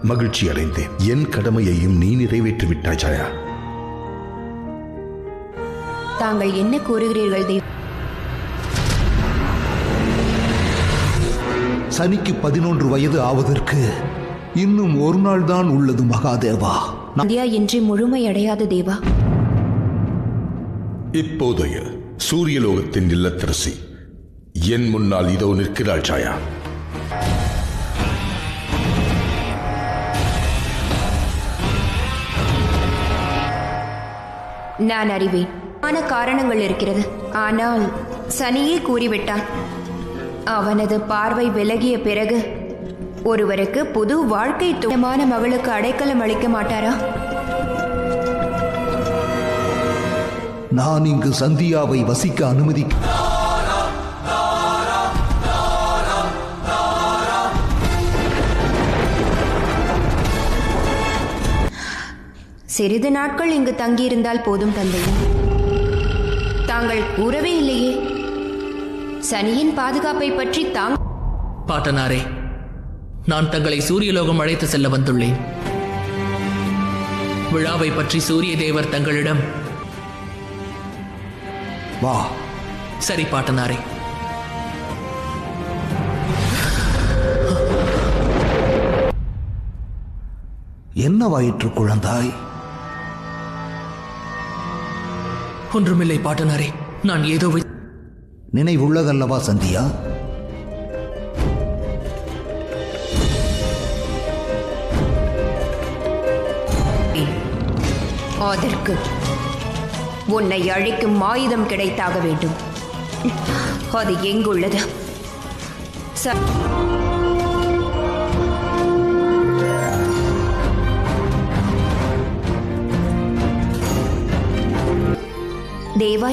மகிழ்ச்சி அடைந்தேன். என் கடமையையும் நீ நிறைவேற்றிவிட்டாய் ஜாயா. தாங்கள் என்ன கூறுகிறீர்கள் தேவ்? சனிக்கு 11 வயது ஆவதற்கு இன்னும் ஒரு நாள் தான் உள்ளது மகாதேவா. சந்தியா இன்றி முழுமையடையாத தேவா. இப்போதைய சூரியலோகத்தின் இல்லத்தரசி என் முன்னால் இதோ நிற்கிறாள் ஜாயா. நான் அறிவேன். காரணங்கள் இருக்கிறது. ஆனால் சனியே கூறிவிட்டான். அவனது பார்வை விலகிய பிறகு ஒருவருக்கு புது வாழ்க்கை துணையான மகளுக்கு அடைக்கலம் அளிக்க மாட்டாரா? நான் இங்கு சந்தியாவை வசிக்க அனுமதி. சிறிது நாட்கள் இங்கு தங்கியிருந்தால் போதும் தந்தையே. தாங்கள் கூறவே இல்லையே சனியின் பாதுகாப்பை பற்றி. பாட்டனாரே, நான் தங்களை சூரியலோகம் அழைத்து செல்ல வந்துள்ளேன். விழாவை பற்றி சூரிய தேவர் தங்களிடம். வா. சரி பாட்டனாரே. என்னவாயிற்று குழந்தாய்? ஒன்றுமில்லை பாட்டனாரே. நான் ஏதோ நினைவுள்ளதல்லவா சந்தியா? அதற்கு உன்னை அழிக்கும் ஆயுதம் கிடைத்தாக வேண்டும். அது எங்குள்ளது? தேவா,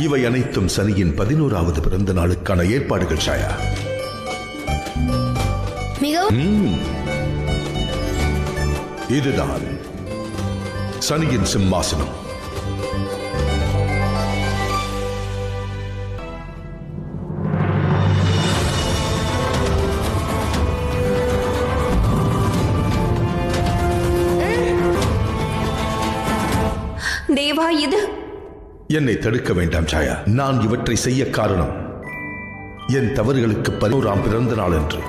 இவை அனைத்தும் சனியின் 11வது பிறந்த நாளுக்கான ஏற்பாடுகள் ஜாயா. இதுதான் சனியின் சிம்மாசனம். தேவா, இது என்னை தடுக்க வேண்டாம் ஜாயா. நான் இவற்றை செய்ய காரணம் என் தவறுகளுக்கு 11ஆம் பிறந்த நாள் என்று.